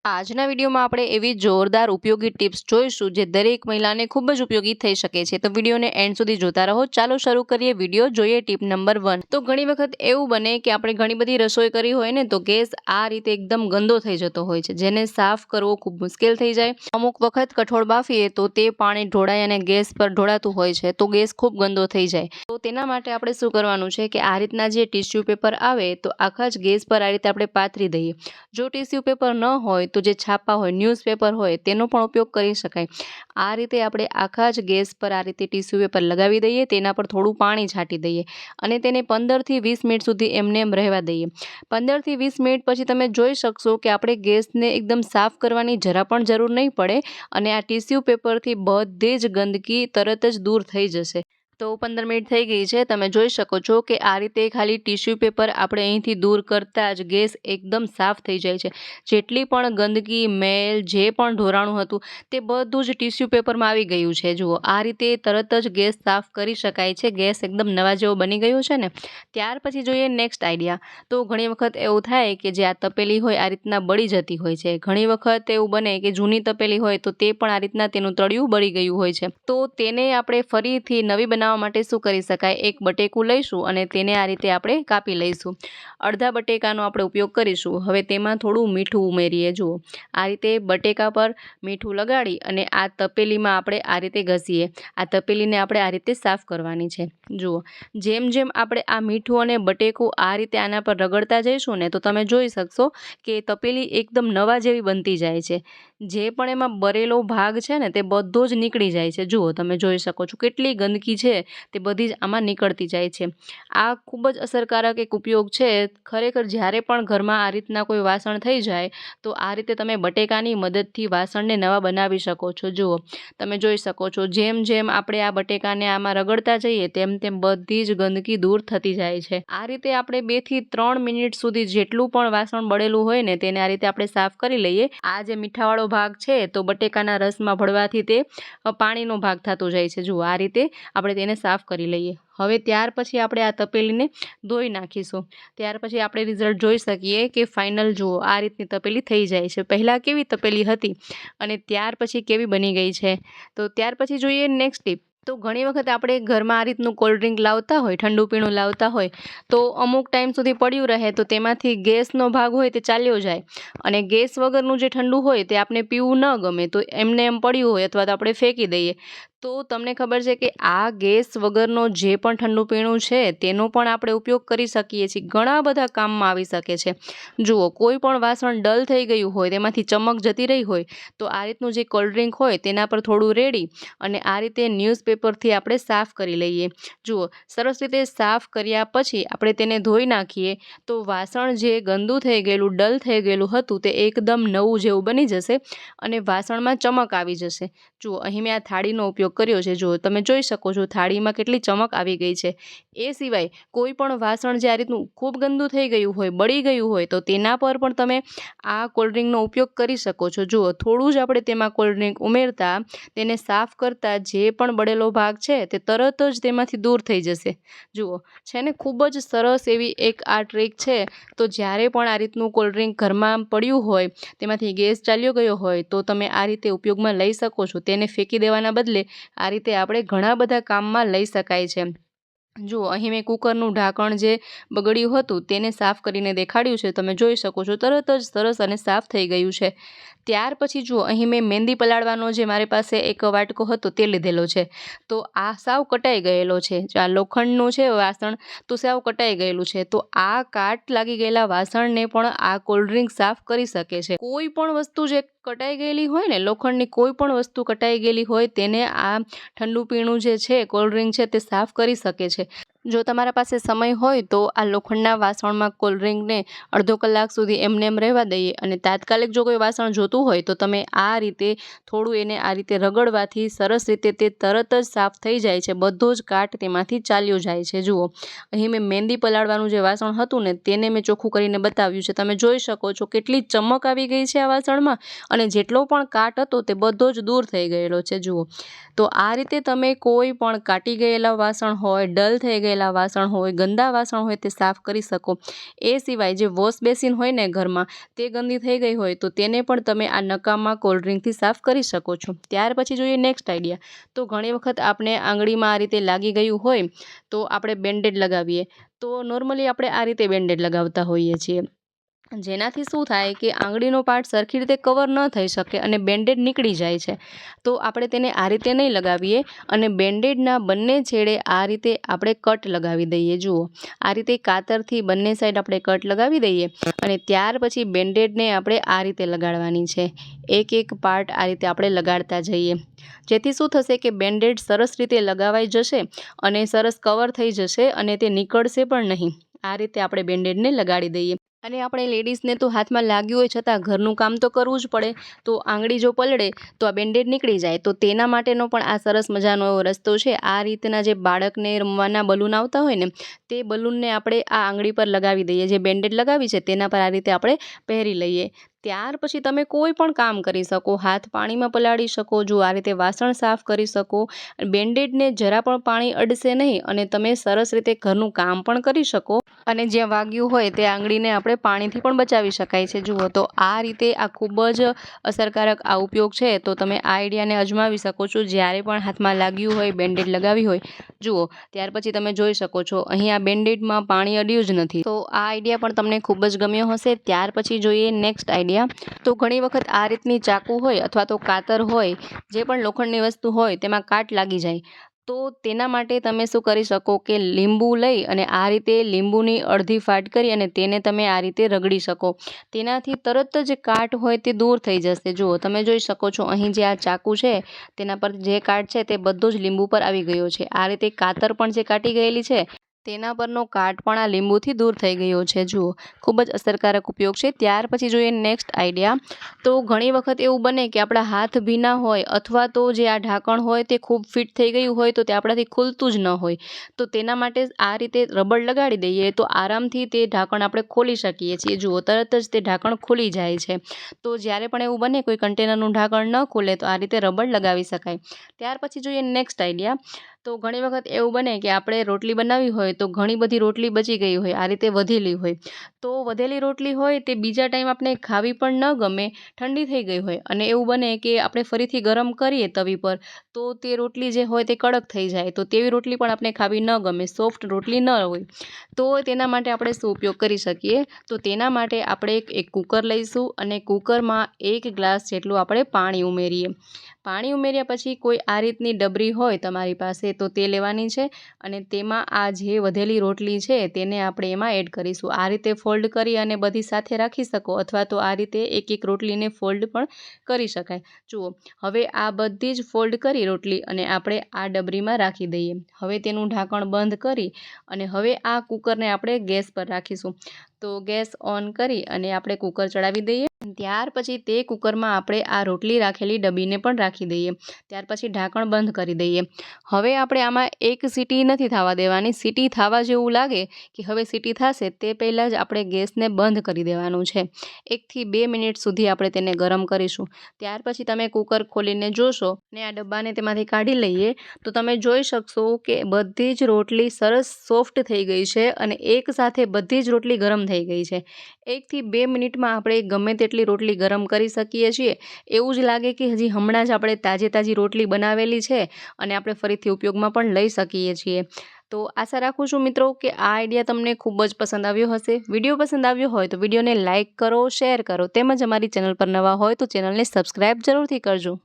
આજના વિડીયોમાં આપણે એવી જોરદાર ઉપયોગી ટિપ્સ જોઈશું જે દરેક મહિલાને ખૂબ જ ઉપયોગી થઈ શકે છે. તો વિડીયોને એન્ડ સુધી જોતા રહો. ચાલો શરૂ કરીએ વિડીયો. જોઈએ ટીપ નંબર 1. તો ઘણી વખત એવું બને કે આપણે ઘણી બધી રસોઈ કરી હોય ને તો ગેસ આ રીતે એકદમ ગંદો થઈ જતો હોય છે, જેને સાફ કરવો ખૂબ મુશ્કેલ થઈ જાય. અમુક વખત કઠોળ બાફીએ તો તે પાણી ઢોળાય અને ગેસ પર ઢોળાતું હોય છે, તો ગેસ ખૂબ ગંદો થઈ જાય. તો તેના માટે આપણે શું કરવાનું છે કે આ રીતના જે ટીશ્યુ પેપર આવે તો આખા જ ગેસ પર આ રીતે આપણે પાથરી દઈએ. જો ટીશ્યુ પેપર ન હોય તો જે છાપા હોય, ન્યૂઝપેપર હોય, તેનો પણ ઉપયોગ કરી શકાય. આ રીતે આપણે આખા જ ગેસ પર આ રીતે ટીશ્યુ પેપર લગાવી દઈએ, તેના પર થોડું પાણી છાંટી દઈએ અને તેને 15થી 20 મિનિટ સુધી એમને એમ રહેવા દઈએ. 15થી 20 મિનિટ પછી તમે જોઈ શકશો કે આપણે ગેસને એકદમ સાફ કરવાની જરા પણ જરૂર નહીં પડે અને આ ટીશ્યુ પેપરથી બધી જ ગંદકી તરત જ દૂર થઈ જશે. તો 15 મિનિટ થઈ ગઈ છે. તમે જોઈ શકો છો કે આ રીતે ખાલી ટીશ્યુ પેપર આપણે અહીંથી દૂર કરતાં જ ગેસ એકદમ સાફ થઈ જાય છે. જેટલી પણ ગંદકી, મેલ, જે પણ ઢોરાણું હતું તે બધું જ ટીશ્યુ પેપરમાં આવી ગયું છે. જુઓ, આ રીતે તરત જ ગેસ સાફ કરી શકાય છે. ગેસ એકદમ નવા જેવો બની ગયો છે ને. ત્યાર પછી જોઈએ નેક્સ્ટ આઈડિયા. તો ઘણી વખત એવું થાય કે જે આ તપેલી હોય આ રીતના બળી જતી હોય છે. ઘણી વખત એવું બને કે જૂની તપેલી હોય તો તે પણ આ રીતના તેનું તળિયું બળી ગયું હોય છે. તો તેને આપણે ફરીથી નવી બનાવવા માટે શું કરી શકાય? એક બટેકું લઈશું અને તેને આ રીતે આપણે કાપી લઈશું. અડધા બટેકાનો આપણે ઉપયોગ કરીશું. હવે તેમાં થોડું મીઠું ઉમેરીએ. જુઓ, આ રીતે બટેકા પર મીઠું લગાડી અને આ તપેલીમાં આપણે આ રીતે ઘસીએ. આ તપેલીને આપણે આ રીતે સાફ કરવાની છે. જુઓ, જેમ જેમ આપણે આ મીઠું અને બટેકું આ રીતે આના પર રગડતા જઈશું ને તો તમે જોઈ શકશો કે તપેલી એકદમ નવા જેવી બનતી જાય છે. જે પણ એમાં બરેલો ભાગ છે ને તે બધો જ નીકળી જાય છે. જુઓ, તમે જોઈ શકો છો કેટલી ગંદકી છે તે બધી જ આમાં નીકળતી જાય છે. આ ખૂબ જ અસરકારક એક ઉપયોગ છે. ખરેખર જ્યારે પણ ઘરમાં આ રીતના કોઈ વાસણ થઈ જાય તો આ રીતે તમે બટેકાની મદદથી વાસણને નવા બનાવી શકો છો. જુઓ, તમે જોઈ શકો છો જેમ જેમ આપણે આ બટેકાને આમાં રગડતા જઈએ તેમ તેમ બધી જ ગંદકી દૂર થતી જાય છે. આ રીતે આપણે 2 થી 3 મિનિટ સુધી જેટલું પણ વાસણ બળેલું હોય ને તેને આ રીતે આપણે સાફ કરી લઈએ. આ જે મીઠાવાળો ભાગ છે તો બટેકાના રસમાં ભળવાથી તે પાણીનો ભાગ થતો જાય છે. જુઓ, આ રીતે આપણે તેને સાફ કરી લઈએ. હવે ત્યાર પછી આપણે આ તપેલીને ધોઈ નાખીશું. ત્યાર પછી આપણે રિઝલ્ટ જોઈ શકીએ કે ફાઇનલ જુઓ આ રીતની તપેલી થઈ જાય છે. પહેલાં કેવી તપેલી હતી અને ત્યાર પછી કેવી બની ગઈ છે. તો ત્યાર પછી જોઈએ નેક્સ્ટ ટીપ. તો ઘણી વખત આપણે ઘરમાં આ રીતનું કોલ્ડ ડ્રિંક લાવતા હોય, ઠંડુ પીણું લાવતા હોય તો અમુક ટાઈમ સુધી પડ્યું રહે તો તેમાંથી ગેસનો ભાગ હોય તે ચાલ્યો જાય અને ગેસ વગરનું જે ઠંડુ હોય તે આપણે પીવું ન ગમે તો એમને એમ પડ્યું હોય અથવા તો આપણે ફેંકી દઈએ. તો તમને ખબર છે કે આ ગેસ વગરનો જે પણ ઠંડુ પીણું છે તેનો પણ આપણે ઉપયોગ કરી શકીએ છીએ. ઘણા બધા કામમાં આવી શકે છે. જુઓ, કોઈ પણ વાસણ ડલ થઈ ગયું હોય, તેમાંથી ચમક જતી રહી હોય તો આ રીતનું જે કોલ્ડ ડ્રિંક હોય તેના પર થોડું રેડી અને આ રીતે ન્યૂઝપેપરથી આપણે સાફ કરી લઈએ. જુઓ, સરસ રીતે સાફ કર્યા પછી આપણે તેને ધોઈ નાખીએ તો વાસણ જે ગંદુ થઈ ગયેલું, ડલ થઈ ગયેલું હતું તે એકદમ નવું જેવું બની જશે અને વાસણમાં ચમક આવી જશે. જુઓ, અહીં મેં આ થાળીનો ઉપયોગ કર્યો છે. જુઓ, તમે જોઈ શકો છો થાળીમાં કેટલી ચમક આવી ગઈ છે. એ સિવાય કોઈ પણ વાસણ જે આ રીતનું ખૂબ ગંદુ થઈ ગયું હોય, બળી ગયું હોય તો તેના પર પણ તમે આ કોલ્ડ ડ્રિંકનો ઉપયોગ કરી શકો છો. જુઓ, થોડું જ આપણે તેમાં કોલ્ડ ડ્રિંક ઉમેરતા તેને સાફ કરતા જે પણ બળેલો ભાગ છે તે તરત જ તેમાંથી દૂર થઈ જશે. જુઓ, છે ને ખૂબ જ સરસ એવી એક આ ટ્રીક છે. તો જ્યારે પણ આ રીતનું કોલ્ડ ડ્રિંક ઘરમાં પડ્યું હોય, તેમાંથી ગેસ ચાલ્યો ગયો હોય તો તમે આ રીતે ઉપયોગમાં લઈ શકો છો. તેને ફેંકી દેવાના બદલે આ રીતે આપણે ઘણા બધા કામમાં લઈ શકાય છે. જુઓ, અહીં મેં કુકરનું ઢાંકણ જે બગડ્યું હતું તેને સાફ કરીને દેખાડ્યું છે. તમે જોઈ શકો છો તરત જ સરસ અને સાફ થઈ ગયું છે. ત્યાર પછી જુઓ, અહીં મેં મહેંદી પલાળવાનો જે મારી પાસે એક વાટકો હતો તે લીધેલો છે. તો આ સાવ કટાઈ ગયેલો છે. આ લોખંડનું છે વાસણ તો સાવ કટાઈ ગયેલું છે. તો આ કાટ લાગી ગયેલા વાસણને પણ આ કોલ્ડ ડ્રિંક સાફ કરી શકે છે. કોઈ પણ વસ્તુ જે કટાઈ ગયેલી હોય ને, લોખંડની કોઈ પણ વસ્તુ કટાઈ ગયેલી હોય તેને આ ઠંડુ પીણું જે છે, કોલ્ડ ડ્રિંક છે તે સાફ કરી શકે છે. જો તમારા પાસે સમય હોય તો આ લોખંડના વાસણમાં કોલ્ડ ડ્રિંકને અડધો કલાક સુધી એમને એમ રહેવા દઈએ અને તાત્કાલિક જો કોઈ વાસણ જોતું હોય તો તમે આ રીતે થોડું એને આ રીતે રગડવાથી સરસ રીતે તે તરત જ સાફ થઈ જાય છે. બધો જ કાટ તેમાંથી ચાલ્યો જાય છે. જુઓ, અહીં મેં મહેંદી પલાળવાનું જે વાસણ હતું ને તેને મેં ચોખ્ખું કરીને બતાવ્યું છે. તમે જોઈ શકો છો કેટલી ચમક આવી ગઈ છે આ વાસણમાં અને જેટલો પણ કાટ હતો તે બધો જ દૂર થઈ ગયેલો છે. જુઓ, તો આ રીતે તમે કોઈ પણ કાટી ગયેલા વાસણ હોય, ડલ થઈ ગયેલા તૂટેલા વાસણ હોય, ગંદા વાસણ હોય તે સાફ કરી શકો. એ સિવાય જે વોશ બેસિન હોય ને ઘરમાં તે ગંદી થઈ ગઈ હોય તો તેને પણ તમે આ નકામા કોલ્ડ ડ્રિંકથી સાફ કરી શકો છો. ત્યાર પછી જોઈએ નેક્સ્ટ આઈડિયા. તો ઘણી વખત આપણે આંગળીમાં આ રીતે લાગી ગયું હોય તો આપણે બેન્ડેડ લગાવીએ. તો નોર્મલી આપણે આ રીતે બેન્ડેડ લગાવતા હોઈએ છીએ, જેનાથી શું થાય કે આંગળીનો પાર્ટ સરખી રીતે કવર ન થઈ શકે અને બેન્ડેડ નીકળી જાય છે. તો આપણે તેને આ રીતે નહીં લગાવીએ અને બેન્ડેડના બંને છેડે આ રીતે આપણે કટ લગાવી દઈએ. જુઓ, આ રીતે કાતરથી બંને સાઈડ આપણે કટ લગાવી દઈએ અને ત્યાર પછી બેન્ડેડને આપણે આ રીતે લગાડવાની છે. એક એક પાર્ટ આ રીતે આપણે લગાડતા જઈએ, જેથી શું થશે કે બેન્ડેડ સરસ રીતે લગાવાઈ જશે અને સરસ કવર થઈ જશે અને તે નીકળશે પણ નહીં. આ રીતે આપણે બેન્ડેડને લગાડી દઈએ. અને આપણે લેડીઝને તો હાથમાં લાગ્યું હોય છતાં ઘરનું કામ તો કરવું જ પડે, તો આંગળી જો પલળે તો આ બેન્ડેડ નીકળી જાય. તો તેના માટેનો પણ આ સરસ મજાનો એવો રસ્તો છે. આ રીતના જે બાળકને રમવાના બલૂન આવતા હોય ને તે બલૂનને આપણે આ આંગળી પર લગાવી દઈએ. જે બેન્ડેડ લગાવી છે તેના પર આ રીતે આપણે પહેરી લઈએ. ત્યાર પછી તમે કોઈ પણ કામ કરી શકો. હાથ પાણીમાં પલાળી શકો, જો આ રીતે વાસણ સાફ કરી શકો. બેન્ડેડને જરા પણ પાણી અડશે નહીં અને તમે સરસ રીતે ઘરનું કામ પણ કરી શકો અને જ્યાં વાગ્યું હોય તે આંગળીને આપણે પાણીથી પણ બચાવી શકાય છે. જુઓ, તો આ રીતે આ ખૂબ જ અસરકારક આ ઉપયોગ છે. તો તમે આ આઈડિયાને અજમાવી શકો છો જ્યારે પણ હાથમાં લાગ્યું હોય, બેન્ડેડ લગાવી હોય. જુઓ, ત્યાર પછી તમે જોઈ શકો છો અહીં આ બેન્ડેડમાં પાણી અડ્યું જ નથી. તો આ આઈડિયા પણ તમને ખૂબ જ ગમ્યો હશે. ત્યાર પછી જોઈએ નેક્સ્ટ આઈડિયા. તો ઘણી વખત આ રીતની ચાકુ હોય અથવા તો કાતર હોય, જે પણ લોખંડની વસ્તુ હોય તેમાં કાટ લાગી જાય. તો તેના માટે તમે શું કરી શકો કે લીંબુ લઈ અને આ રીતે લીંબુની અડધી ફાટ કરી અને તેને તમે આ રીતે રગડી શકો. તેનાથી તરત જ કાટ હોય તે દૂર થઈ જશે. જુઓ, તમે જોઈ શકો છો અહીં જે આ ચાકુ છે તેના પર જે કાટ છે તે બધો જ લીંબુ પર આવી ગયો છે. આ રીતે કાતર પણ જે કાટી ગયેલી છે તેના પરનો કાટ પણ આ લીંબુથી દૂર થઈ ગયો છે. જુઓ, ખૂબ જ અસરકારક ઉપયોગ છે. ત્યાર પછી જોઈએ નેક્સ્ટ આઈડિયા. તો ઘણી વખત એવું બને કે આપણા હાથ ભીના હોય અથવા તો જે આ ઢાંકણ હોય તે ખૂબ ફિટ થઈ ગયું હોય તો તે આપણાથી ખુલતું જ ન હોય. તો તેના માટે આ રીતે રબર લગાડી દઈએ તો આરામથી તે ઢાંકણ આપણે ખોલી શકીએ છીએ. જુઓ, તરત જ તે ઢાંકણ ખુલી જાય છે. તો જ્યારે પણ એવું બને કોઈ કન્ટેનરનું ઢાંકણ ન ખુલે તો આ રીતે રબર લગાવી શકાય. ત્યાર પછી જોઈએ નેક્સ્ટ આઈડિયા. તો ઘણી વખત એવું બને કે આપણે રોટલી બનાવી હોય તો ઘણી બધી રોટલી બચી ગઈ હોય, આ રીતે વધેલી હોય. તો વધેલી રોટલી હોય તે બીજા ટાઈમ આપણે ખાવી પણ ન ગમે, ઠંડી થઈ ગઈ હોય અને એવું બને કે આપણે ફરીથી ગરમ કરીએ તવી પર તો તે રોટલી જે હોય તે કડક થઈ જાય. તો તેવી રોટલી પણ આપણે ખાવી ન ગમે, સોફ્ટ રોટલી ન હોય. તો તેના માટે આપણે શું ઉપયોગ કરી શકીએ? તો તેના માટે આપણે એક કુકર લઈશું અને કુકરમાં 1 ગ્લાસ જેટલું આપણે પાણી ઉમેરીએ. પાણી ઉમેર્યા પછી કોઈ આ રીતની ડબરી હોય તમારી પાસે તો તે લેવાની છે અને તેમાં આ જે વધેલી રોટલી છે તેને આપણે એમાં એડ કરીશું. આ રીતે ફોલ્ડ કરી અને બધી સાથે રાખી શકો અથવા તો આ રીતે એક એક રોટલીને ફોલ્ડ પણ કરી શકાય. જુઓ, હવે આ બધી જ ફોલ્ડ કરી રોટલી અને આપણે આ ડબરીમાં રાખી દઈએ. હવે તેનું ઢાંકણ બંધ કરી અને હવે આ કુકરને આપણે ગેસ પર રાખીશું. તો ગેસ ઓન કરી અને આપણે કુકર ચડાવી દઈએ. ત્યાર પછી તે કુકરમાં આપણે આ રોટલી રાખેલી ડબ્બીને પણ રાખી દઈએ. ત્યાર પછી ઢાંકણ બંધ કરી દઈએ. હવે આપણે આમાં એક સીટી નથી થવા દેવાની. સીટી થવા જેવું લાગે કે હવે સીટી થશે તે પહેલાં જ આપણે ગેસને બંધ કરી દેવાનું છે. 1 થી 2 મિનિટ સુધી આપણે તેને ગરમ કરીશું. ત્યાર પછી તમે કુકર ખોલીને જોશો ને આ ડબ્બાને તેમાંથી કાઢી લઈએ તો તમે જોઈ શકશો કે બધી જ રોટલી સરસ સોફ્ટ થઈ ગઈ છે અને એકસાથે બધી જ રોટલી ગરમ થઈ ગઈ છે. 1 થી 2 મિનિટમાં આપણે ગમે તેટલી રોટલી ગરમ કરી શકીએ છીએ. એવું જ લાગે કે હજી હમણાં જ આપણે તાજી રોટલી બનાવેલી છે અને આપણે ફરીથી ઉપયોગમાં પણ લઈ શકીએ છીએ. તો આશા રાખું છું મિત્રો કે આ આઈડિયા તમને ખૂબ જ પસંદ આવ્યો હશે. વિડીયો પસંદ આવ્યો હોય તો વિડીયોને લાઇક કરો, શેર કરો તેમજ અમારી ચેનલ પર નવા હોય તો ચેનલને સબસ્ક્રાઈબ જરૂરથી કરજો.